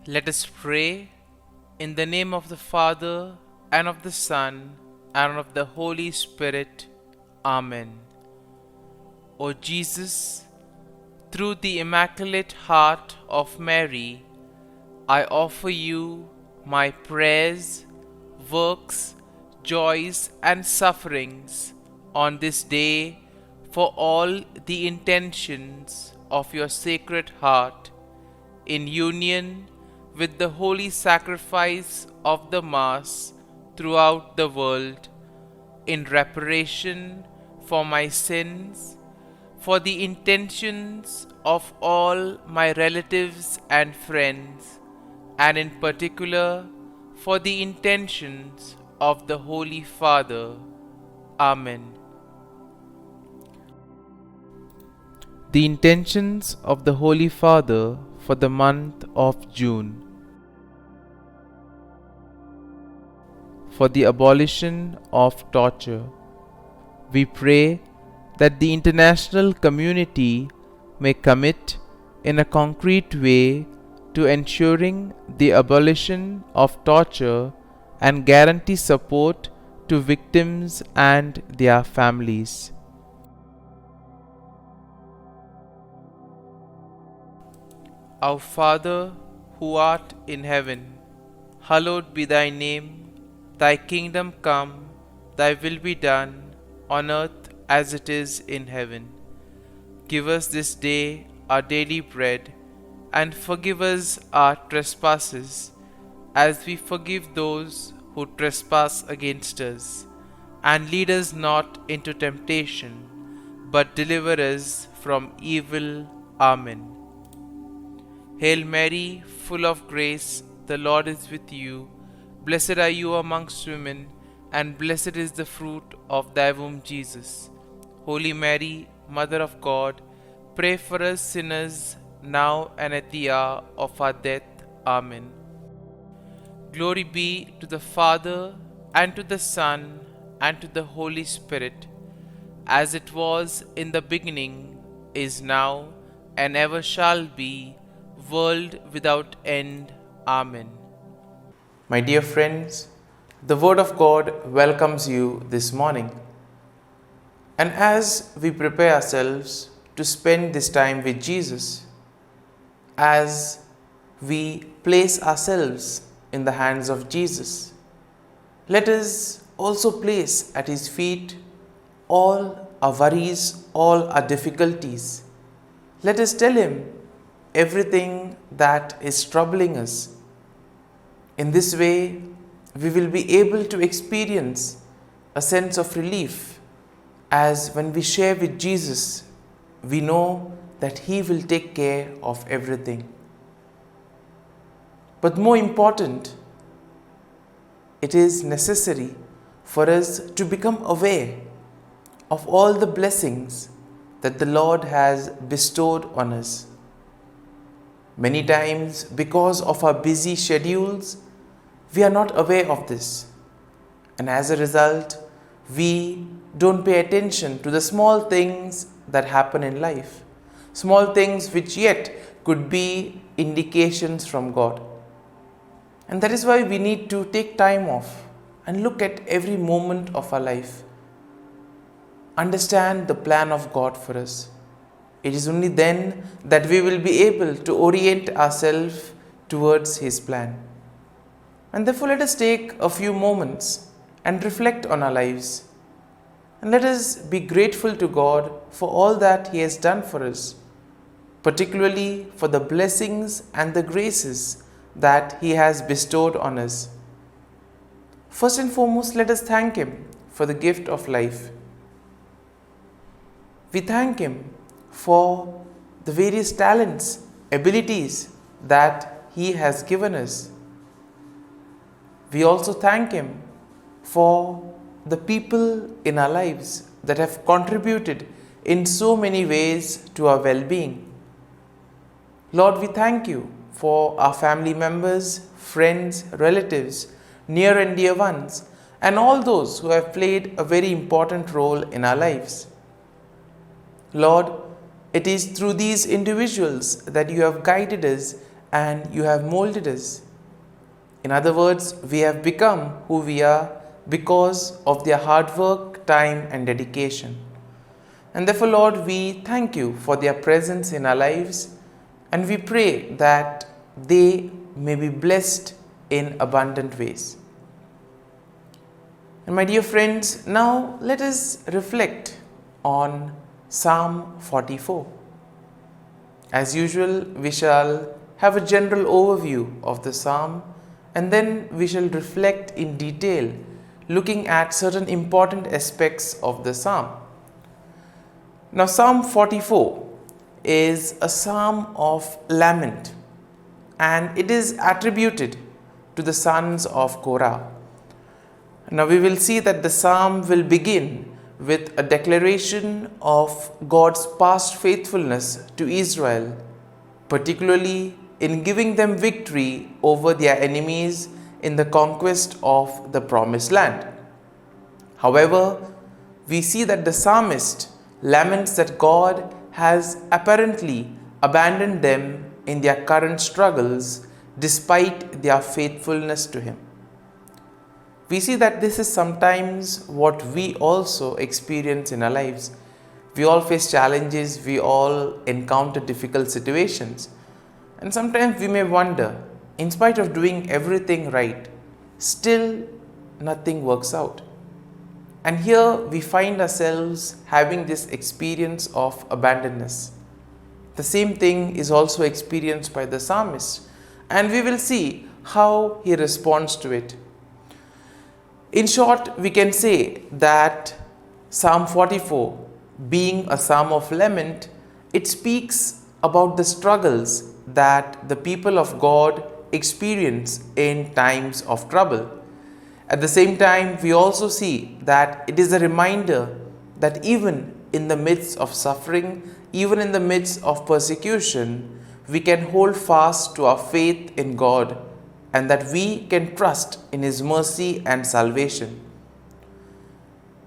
Let us pray in the name of the Father, and of the Son, and of the Holy Spirit. Amen. O Jesus, through the Immaculate Heart of Mary, I offer you my prayers, works, joys, and sufferings on this day for all the intentions of your Sacred Heart, in union with the holy sacrifice of the Mass throughout the world, in reparation for my sins, for the intentions of all my relatives and friends, and in particular for the intentions of the Holy Father. Amen. The intentions of the Holy Father for the month of June. For the abolition of torture. We pray that the international community may commit in a concrete way to ensuring the abolition of torture and guarantee support to victims and their families. Our Father, who art in heaven, hallowed be thy name. Thy kingdom come, thy will be done, on earth as it is in heaven. Give us this day our daily bread, and forgive us our trespasses, as we forgive those who trespass against us. And lead us not into temptation, but deliver us from evil. Amen. Hail Mary, full of grace, the Lord is with you. Blessed are you amongst women, and blessed is the fruit of thy womb, Jesus. Holy Mary, Mother of God, pray for us sinners, now and at the hour of our death. Amen. Glory be to the Father, and to the Son, and to the Holy Spirit, as it was in the beginning, is now, and ever shall be, world without end. Amen. My dear friends, the Word of God welcomes you this morning. And as we prepare ourselves to spend this time with Jesus, as we place ourselves in the hands of Jesus, let us also place at His feet all our worries, all our difficulties. Let us tell Him everything that is troubling us. In this way, we will be able to experience a sense of relief, as when we share with Jesus, we know that He will take care of everything. But more important, it is necessary for us to become aware of all the blessings that the Lord has bestowed on us. Many times, because of our busy schedules, we are not aware of this. And as a result, we don't pay attention to the small things that happen in life. Small things which yet could be indications from God. And that is why we need to take time off and look at every moment of our life. Understand the plan of God for us. It is only then that we will be able to orient ourselves towards His plan. And therefore, let us take a few moments and reflect on our lives. And let us be grateful to God for all that He has done for us, particularly for the blessings and the graces that He has bestowed on us. First and foremost, let us thank Him for the gift of life. We thank Him for the various talents, abilities that He has given us. We also thank Him for the people in our lives that have contributed in so many ways to our well-being. Lord, we thank You for our family members, friends, relatives, near and dear ones, and all those who have played a very important role in our lives. Lord, it is through these individuals that You have guided us and you have molded us. In other words, we have become who we are because of their hard work, time, and dedication. And therefore, Lord, we thank you for their presence in our lives, and we pray that they may be blessed in abundant ways. And my dear friends, now let us reflect on Psalm 44. As usual, we shall have a general overview of the psalm, and then we shall reflect in detail, looking at certain important aspects of the psalm. Now, Psalm 44 is a psalm of lament, and it is attributed to the sons of Korah. Now, we will see that the psalm will begin with a declaration of God's past faithfulness to Israel, particularly in giving them victory over their enemies in the conquest of the promised land. However, we see that the psalmist laments that God has apparently abandoned them in their current struggles despite their faithfulness to Him. We see that this is sometimes what we also experience in our lives. We all face challenges, we all encounter difficult situations, and sometimes we may wonder, in spite of doing everything right, still nothing works out. And here we find ourselves having this experience of abandonness. The same thing is also experienced by the psalmist, and we will see how he responds to it. In short, we can say that Psalm 44, being a psalm of lament, it speaks about the struggles that the people of God experience in times of trouble. At the same time, we also see that it is a reminder that even in the midst of suffering, even in the midst of persecution, we can hold fast to our faith in God, and that we can trust in His mercy and salvation.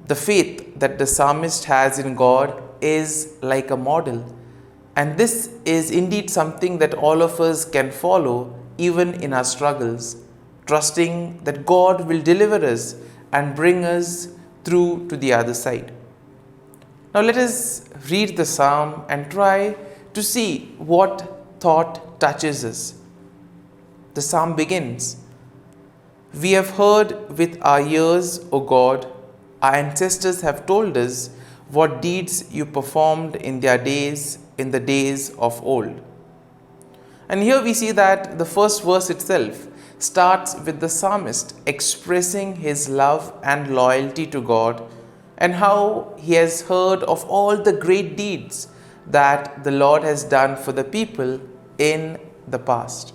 The faith that the psalmist has in God is like a model, and this is indeed something that all of us can follow even in our struggles, trusting that God will deliver us and bring us through to the other side. Now let us read the psalm and try to see what thought touches us. The psalm begins, "We have heard with our ears, O God, our ancestors have told us what deeds you performed in their days, in the days of old." And here we see that the first verse itself starts with the psalmist expressing his love and loyalty to God, and how he has heard of all the great deeds that the Lord has done for the people in the past.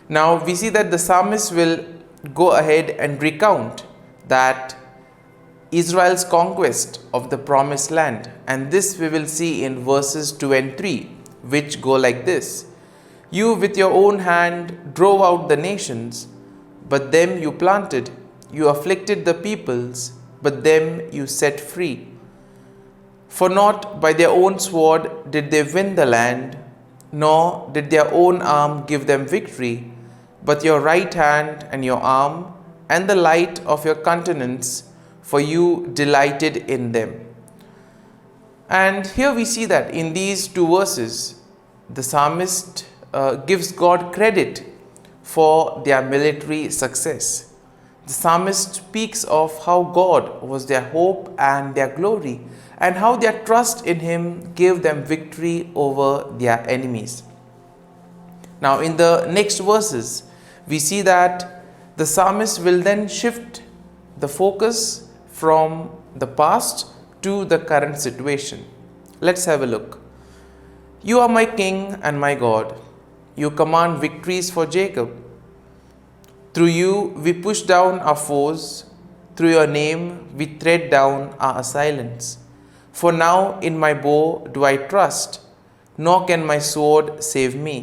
Now we see that the psalmist will go ahead and recount that Israel's conquest of the promised land, and this we will see in verses 2 and 3, which go like this: "You with your own hand drove out the nations, but them you planted. You afflicted the peoples, but them you set free. For not by their own sword did they win the land, nor did their own arm give them victory, but your right hand and your arm and the light of your countenance, for you delighted in them." And here we see that in these two verses, the psalmist gives God credit for their military success. The psalmist speaks of how God was their hope and their glory, and how their trust in Him gave them victory over their enemies. Now in the next verses, we see that the psalmist will then shift the focus from the past to the current situation. Let's have a look. "You are my King and my God. You command victories for Jacob. Through you we push down our foes. Through your name we tread down our assailants. For now in my bow do I trust, nor can my sword save me.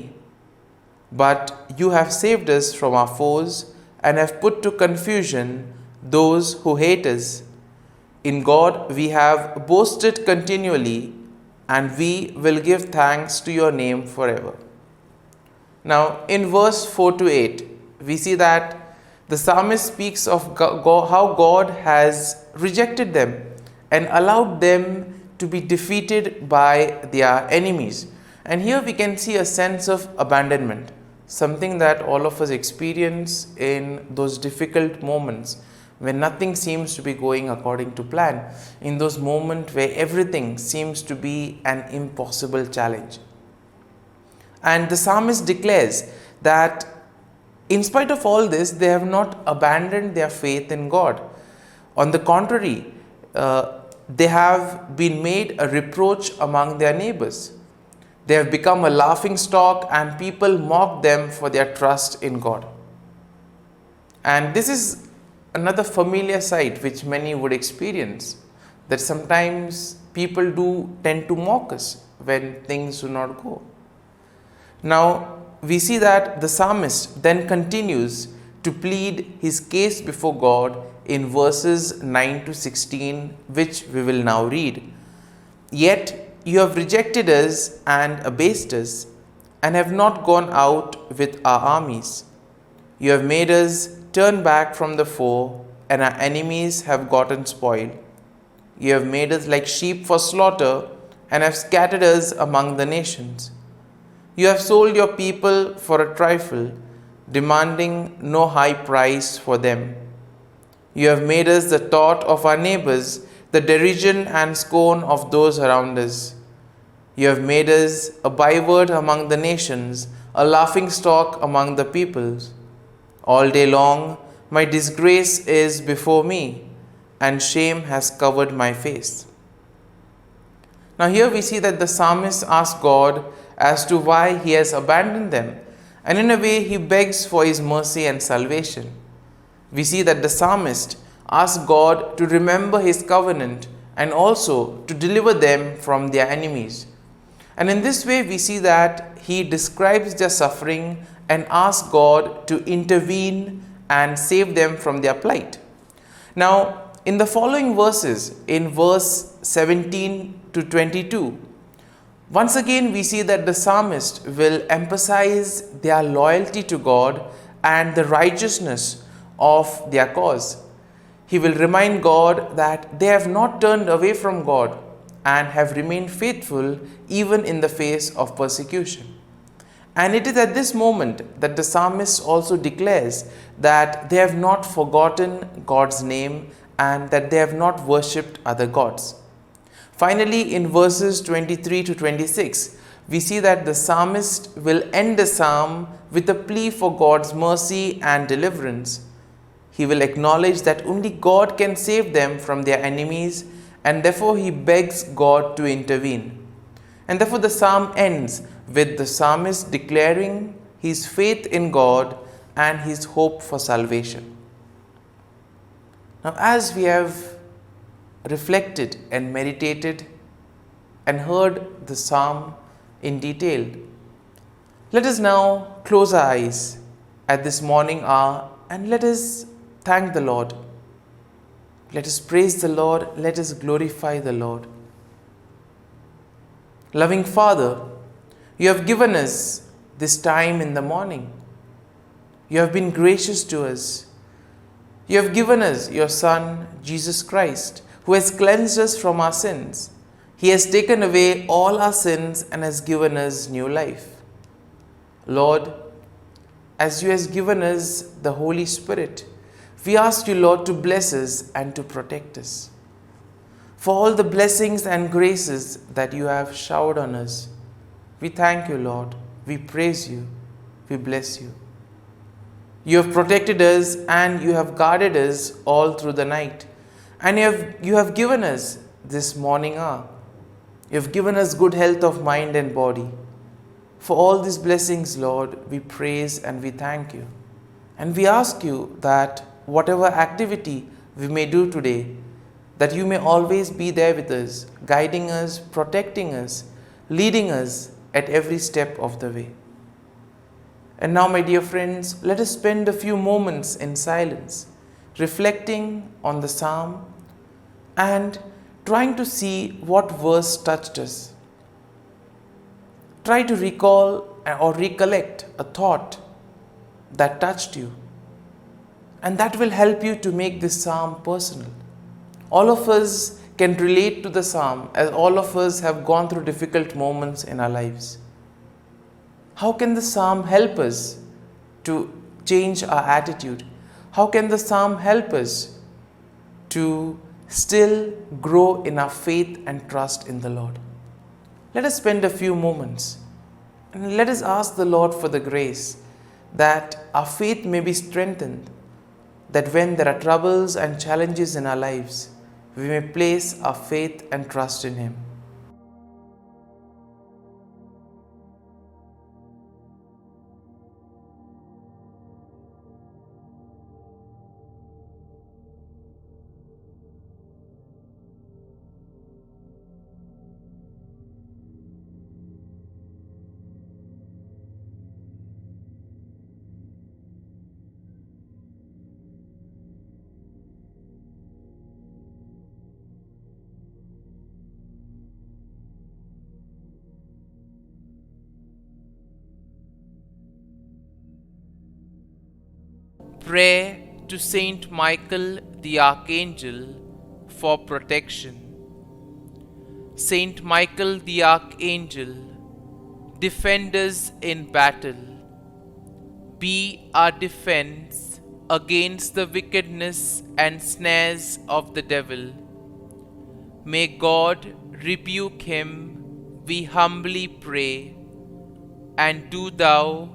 But you have saved us from our foes and have put to confusion those who hate us. In God we have boasted continually, and we will give thanks to your name forever." Now, in verse 4 to 8, we see that the psalmist speaks of how God has rejected them and allowed them to be defeated by their enemies. And here we can see a sense of abandonment, something that all of us experience in those difficult moments when nothing seems to be going according to plan, in those moments where everything seems to be an impossible challenge. And the psalmist declares that in spite of all this, they have not abandoned their faith in God. On the contrary, they have been made a reproach among their neighbors. They have become a laughing stock, and people mock them for their trust in God. And this is another familiar sight which many would experience, that sometimes people do tend to mock us when things do not go. Now, we see that the psalmist then continues to plead his case before God in verses 9 to 16, which we will now read. Yet you have rejected us and abased us, and have not gone out with our armies. You have made us turn back from the foe, and our enemies have gotten spoil. You have made us like sheep for slaughter, and have scattered us among the nations. You have sold your people for a trifle, demanding no high price for them. You have made us the thought of our neighbors, the derision and scorn of those around us. You have made us a byword among the nations, a laughing stock among the peoples. All day long my disgrace is before me, and shame has covered my face. Now here we see that the psalmist asks God as to why he has abandoned them, and in a way he begs for his mercy and salvation. We see that the psalmist asks God to remember his covenant and also to deliver them from their enemies. And in this way we see that he describes their suffering and asks God to intervene and save them from their plight. Now, in the following verses, in verse 17 to 22, once again we see that the psalmist will emphasize their loyalty to God and the righteousness of their cause. He will remind God that they have not turned away from God and have remained faithful even in the face of persecution. And it is at this moment that the psalmist also declares that they have not forgotten God's name and that they have not worshipped other gods. Finally, in verses 23 to 26, we see that the psalmist will end the psalm with a plea for God's mercy and deliverance. He will acknowledge that only God can save them from their enemies, and therefore he begs God to intervene. And therefore the psalm ends with the psalmist declaring his faith in God and his hope for salvation. Now, as we have reflected and meditated and heard the psalm in detail, let us now close our eyes at this morning hour and let us thank the Lord. Let us praise the Lord. Let us glorify the Lord. Loving Father, you have given us this time in the morning. You have been gracious to us. You have given us your Son, Jesus Christ, who has cleansed us from our sins. He has taken away all our sins and has given us new life. Lord, as you have given us the Holy Spirit, we ask you, Lord, to bless us and to protect us. For all the blessings and graces that you have showered on us, we thank you, Lord. We praise you. We bless you. You have protected us and you have guarded us all through the night. And you have given us this morning hour. You have given us good health of mind and body. For all these blessings, Lord, we praise and we thank you. And we ask you that whatever activity we may do today, that you may always be there with us, guiding us, protecting us, leading us at every step of the way. And now, my dear friends, let us spend a few moments in silence, reflecting on the psalm and trying to see what verse touched us. Try to recall or recollect a thought that touched you. And that will help you to make this psalm personal. All of us can relate to the psalm, as all of us have gone through difficult moments in our lives. How can the psalm help us to change our attitude? How can the psalm help us to still grow in our faith and trust in the Lord? Let us spend a few moments and let us ask the Lord for the grace that our faith may be strengthened, that when there are troubles and challenges in our lives, we may place our faith and trust in Him. Prayer to Saint Michael the Archangel for protection. Saint Michael the Archangel, defend us in battle. Be our defense against the wickedness and snares of the devil. May God rebuke him, we humbly pray. And do thou,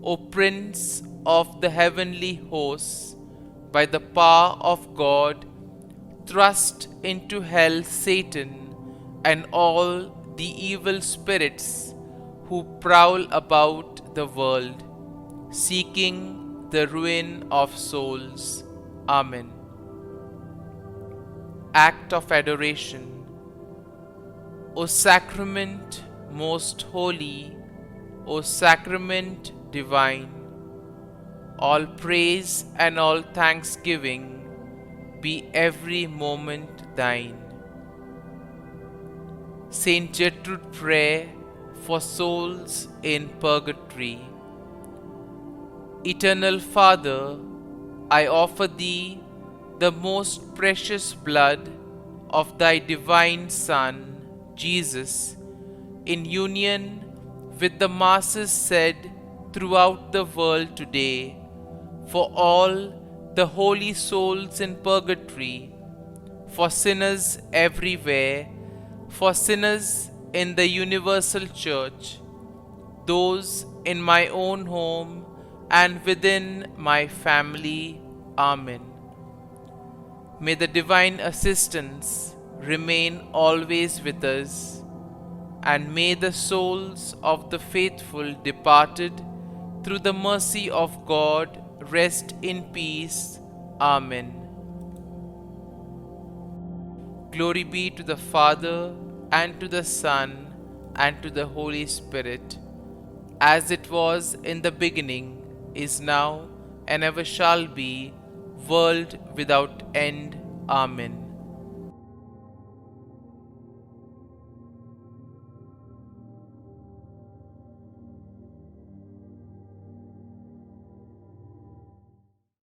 O Prince of the heavenly hosts, by the power of God, thrust into hell Satan and all the evil spirits who prowl about the world, seeking the ruin of souls. Amen. Act of Adoration. O Sacrament most holy, O Sacrament divine, all praise and all thanksgiving be every moment thine. Saint Gertrude Prayer for souls in purgatory. Eternal Father, I offer Thee the most precious blood of Thy divine Son, Jesus, in union with the masses said throughout the world today, for all the holy souls in purgatory, for sinners everywhere, for sinners in the universal church, those in my own home and within my family. Amen. May the divine assistance remain always with us, and may the souls of the faithful departed through the mercy of God rest in peace. Amen. Glory be to the Father, and to the Son, and to the Holy Spirit, as it was in the beginning, is now, and ever shall be, world without end. Amen.